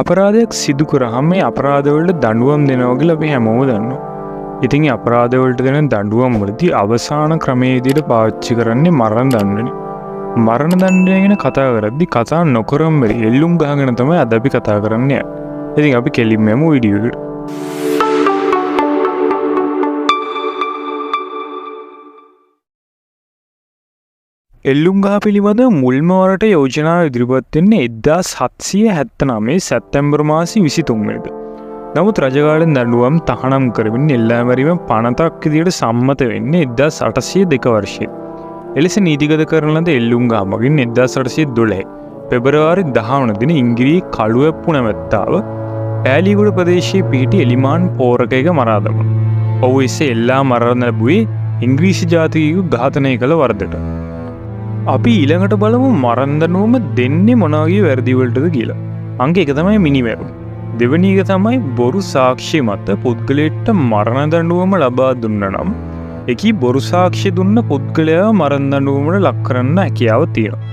අපරාධයක් සිදු කරාම මේ අපරාධවලට දඬුවම් දෙනවා කියලා අපි හැමෝම දන්නවා. ඉතින් මේ අපරාධවලට දෙන දඬුවම් වලදී අවසාන ක්‍රමයේ විදිහට පාවිච්චි කරන්නේ මරණ දඬුවමනේ. මරණ දඬුවම ගැන කතා කරද්දී කතා නොකරම බැරි එල්ලුම් ගහගෙන තමයි අද අපි කතා කරන්නේ. ඉතින් අපි කෙලින්ම යමු වීඩියෝ එකට. එල්ලුම් ගහ පිළිබඳ මුල්ම වරට යෝජනාව ඉදිරිපත් වෙන්නේ 1779 සැප්තැම්බර් මාසයේ 23 වෙනිදා. නමුත් රජගාලෙන් දඬුවම් තහනම් කරමින් එල්ලා මැරීම පනතක් විදියට සම්මත වෙන්නේ 1802 වර්ෂයේ. එලෙස නීතිගත කරන ලද එල්ලුම් ගහ මගින් 1812 පෙබරවාරි 19 දින ඉංගිරියේ කළුවැප්පු නැමැත්තාව පෑලියගොඩ ප්‍රදේශයේ පිහිටි එලිමාන් පෝරකයක මරා දමනවා. ඔහු එසේ එල්ලා මරණ ලැබුවේ ඉංග්‍රීසි ජාතිකයෙකු ඝාතනය කළ වරදට. අපි ඊළඟට බලමු මරණ දඬුවම දෙන්නේ මොනවා වගේ වැරදි වලටද කියලා. අංක 1 තමයි මිනිමැරුම්. දෙවෙනි එක තමයි බොරු සාක්ෂි මත පුද්ගලයාට මරණ දඬුවම ලබා දුන්නා නම් ඒකී බොරු සාක්ෂි දුන්න පුද්ගලයා මරණ දඬුවමට ලක් කරන්න හැකියාව තියෙනවා.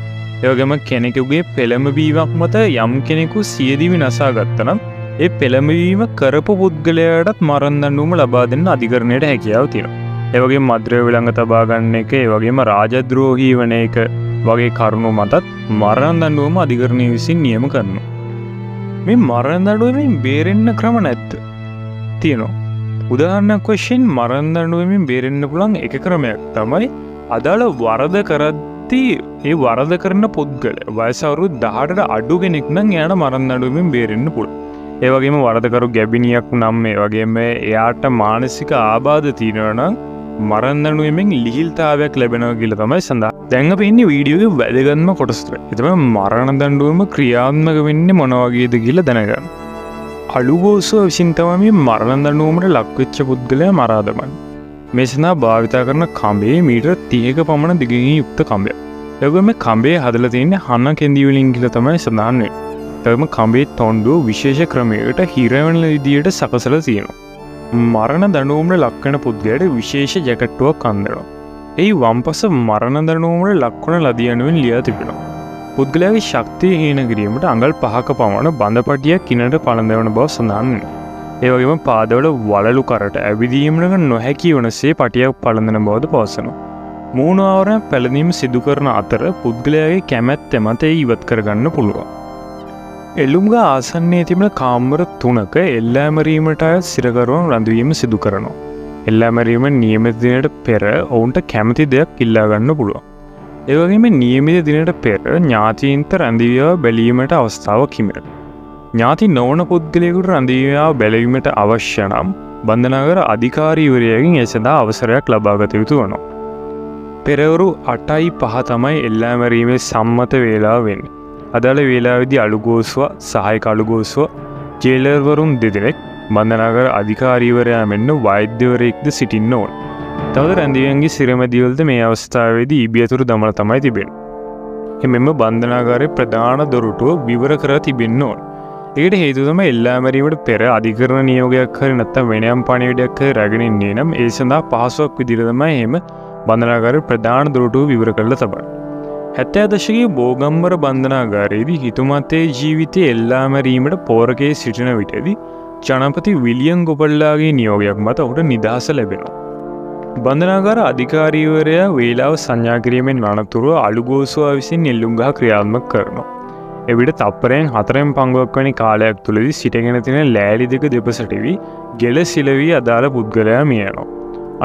ඒ වගේම කෙනෙකුගේ පෙළඹවීමක් මත යම් කෙනෙකු සියදිවි නසා ගත්තා නම් ඒ පෙළඹවීම කරපු පුද්ගලයාටත් මරණ දඬුවම ලබා දෙන්න අධිකරණයට හැකියාව තියෙනවා. ඒ වගේම මද්ද්‍රව්‍ය ළඟ තබා ගන්න එක, ඒ වගේම රාජද්‍රෝහී වන එක වගේ කරුණු මතත් මරණ දඬුවම අධිකරණය විසින් නියම කරනවා. මේ මරණ දඬුවමෙන් බේරෙන්න ක්‍රම නැද්ද? තියෙනවා. උදාහරණයක් වශයෙන් මරණ දඬුවමෙන් බේරෙන්න පුළුවන් එක ක්‍රමයක් තමයි අදාළ වරද කරද්දී ඒ වරද කරන පුද්ගලයා වයස අවුරුදු 18ට අඩු කෙනෙක් නම් එයාට මරණ දඬුවමෙන් බේරෙන්න පුළුවන්. ඒ වගේම වරදකරු ගැබිනියක් නම් ඒ වගේම එයාට මානසික ආබාධ තියෙනවා නම් මරණ දඬුවමෙන් ලිහිල්තාවයක් ලැබෙනවා කියලා තමයි සඳහන්. දැන් අපි ඉන්නේ වීඩියෝ එකේ වැදගත්ම කොටසට. ඒ තමයි මරණ දඬුවම ක්‍රියාත්මක වෙන්නේ මොන වගේද කියලා දැනගන්න. අලුගෝසුව විසින් තමයි මේ මරණ දඬුවමට ලක්වෙච්ච පුද්ගලයා මරා දමන්නේ. මේ සඳහා භාවිතා කරන කඹේ මීටර 30ක පමණ දිගින් යුක්ත කඹයක්. ඒ වගේම මේ කඹේ හදලා තියෙන්නේ හන කෙඳි වලින් කියලා තමයි සඳහන් වෙන්නේ. එතකොට කඹේ තොණ්ඩුව විශේෂ ක්‍රමයකට හිරවන විදියට සකසලා තියෙනවා. මරණ දඬුවමට ලක්වන පුද්ගලයාට විශේෂ ජැකට්ටුවක් අඳිනවා. ඒ වම්පස මරණ දඬුවමට ලක්වන ලදී යනුවෙන් ලියා තිබෙනවා. පුද්ගලයාගේ ශක්තිය හීන කිරීමට අඟල් 5ක පමණ බඳපටියක් කිනට පළඳවන බව සඳහන් වෙනවා. ඒ වගේම පාදවල වලලු කරට ඇවිදීමකට නොහැකි වනසේ පටියක් පළඳන බවද පවසනවා. මූණ ආවරණයක් පැළඳීම සිදු කරන අතර පුද්ගලයාගේ කැමැත්ත මත ඉවත් කරගන්න පුළුවන්. එල්ලුම් ගහ ආසන්නයේ තිබෙන කාමර 3ක එල්ලා මැරීමට අයත් සිරකරුවන් රැඳවීම සිදු කරනවා. එල්ලා මැරීම නියමිත දිනයට පෙර ඔවුන්ට කැමති දෙයක් ඉල්ලා ගන්න පුළුවන්. ඒ වගේම නියමිත දිනයට පෙර ඥාතීන්ට රැඳවියාව බැලීමට අවස්ථාවක් හිමිවෙනවා. ඥාති නොවන පුද්ගලයෙකුට රැඳවියාව බැලීමට අවශ්‍ය නම් බන්ධනාගාර අධිකාරීවරයාගෙන් ඒ සඳහා අවසරයක් ලබා ගත යුතු වෙනවා. පෙරවරු 8:05 තමයි එල්ලා මැරීමේ සම්මත වේලාව වෙන්නේ. අදාළ වේලාවේදී අලුගෝසුව, සහායක අලුගෝසුව, ජේලර්වරුන් දෙදෙනෙක්, බන්ධනාගාර අධිකාරීවරයා මෙන්ම වෛද්‍යවරයෙක්ද සිටින්න ඕන. තවද රැඳවියන්ගේ සිරමැදිවලද මේ අවස්ථාවේදී ඉබියතුරු දමලා තමයි තිබෙන්නේ. එමෙන්න බන්ධනාගාරයේ ප්‍රධාන දොරටුව විවර කර තිබෙන්න ඕන. ඒකට හේතුව තමයි එල්ලා මැරීමට පෙර අධිකරණ නියෝගයක් හරි නැත්නම් වෙනයම් පණිවිඩයක් හරි රැගෙන ඉන්නේ නම් ඒ සඳහා පහසුවක් විදිහට තමයි එහෙම බන්ධනාගාරයේ ප්‍රධාන දොරටුව විවර කරලා තබන්නේ. 70 දශකයේ බෝගම්බර බන්ධනාගාරයේදී හිතුමතේ ජීවිතය එල්ලා මැරීමට පෝරකයේ සිටින විටදී ජනපති විලියම් ගොපල්ලාගේ නියෝගයක් මත ඔහුට නිදහස ලැබෙනවා. බන්ධනාගාර අධිකාරීවරයා වේලාව සංඥා කිරීමෙන් අනතුරුව අලුගෝසුව විසින් එල්ලුම් ගහ ක්‍රියාත්මක කරනවා. එවිට තප්පරයෙන් 4න් පංගුවක් වැනි කාලයක් තුළදී සිටගෙන තියෙන ලෑලි දෙක දෙපසට වී ගෙල සිලවී අදාළ පුද්ගලයා මිය යනවා.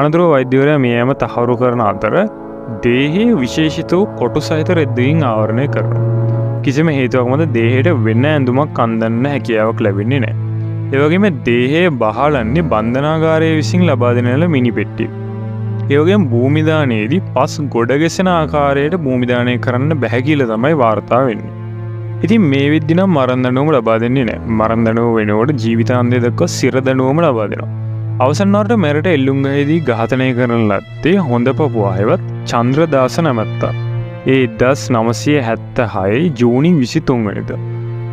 අනතුරුව වෛද්‍යවරයා මිය යාම තහවුරු කරන අතර දේහයේ විශේෂිත වූ කොටු සහිත රෙද්දකින් ආවරණය කරනවා. කිසිම හේතුවක් මත දේහයට වෙන ඇඳුමක් අඳින්න හැකියාවක් ලැබෙන්නේ නැහැ. ඒ වගේම දේහය බහලන්නේ බන්ධනාගාරය විසින් ලබා දෙන මිනිපෙට්ටිය. ඒ වගේම භූමි දානයේදී පස් ගොඩ ගැසෙන ආකාරයට භූමි දානය කරන්න බැහැ කියලා තමයි වාර්තා වෙන්නේ. ඉතින් මේ වෙද්දි නම් මරණ දඬුවම ලබා දෙන්නේ නැහැ. මරණ දඬුවම වෙනකොට ජීවිතාන්තය දක්වා සිර දඬුවම ලබා දෙනවා. අවසන් වරට මෙරට එල්ලුම් ගහේදී ඝාතනය කරන ලද්දේ හොඳපපු අයවත් චන්ද්‍රදාස නැමැත්තා. ඒ 1976 ජූනි 23 වෙනිදා.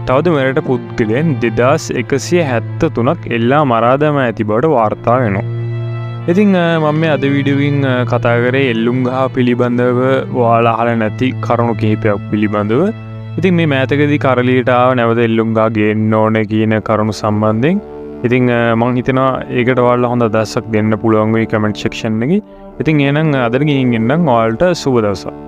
තවද මෙරට පුද්ගලයන් 2173ක් එල්ලා මරා දමා ඇති බවට වාර්තා වෙනවා. ඉතින් මම මේ අද වීඩියෝකින් කතා කරේ එල්ලුම් ගහ පිළිබඳව ඔයාලා අහලා නැති කරුණු කිහිපයක් පිළිබඳව. ඉතින් මේ මෑතකදී කරලියට ආව නැවත එල්ලුම්ගා ගේන්න ඕනේ කියන කරුණු සම්බන්ධයෙන් ඉතින් මං හිතනවා ඒකට ඔයාලා හොඳ අදහසක් දෙන්න පුළුවන් වෙයි කමෙන්ට් සෙක්ෂන් එකේ. ඉතින් එහෙනම් අදට ගිහින් එන්නම් ඔයාලට සුබ දවසක්.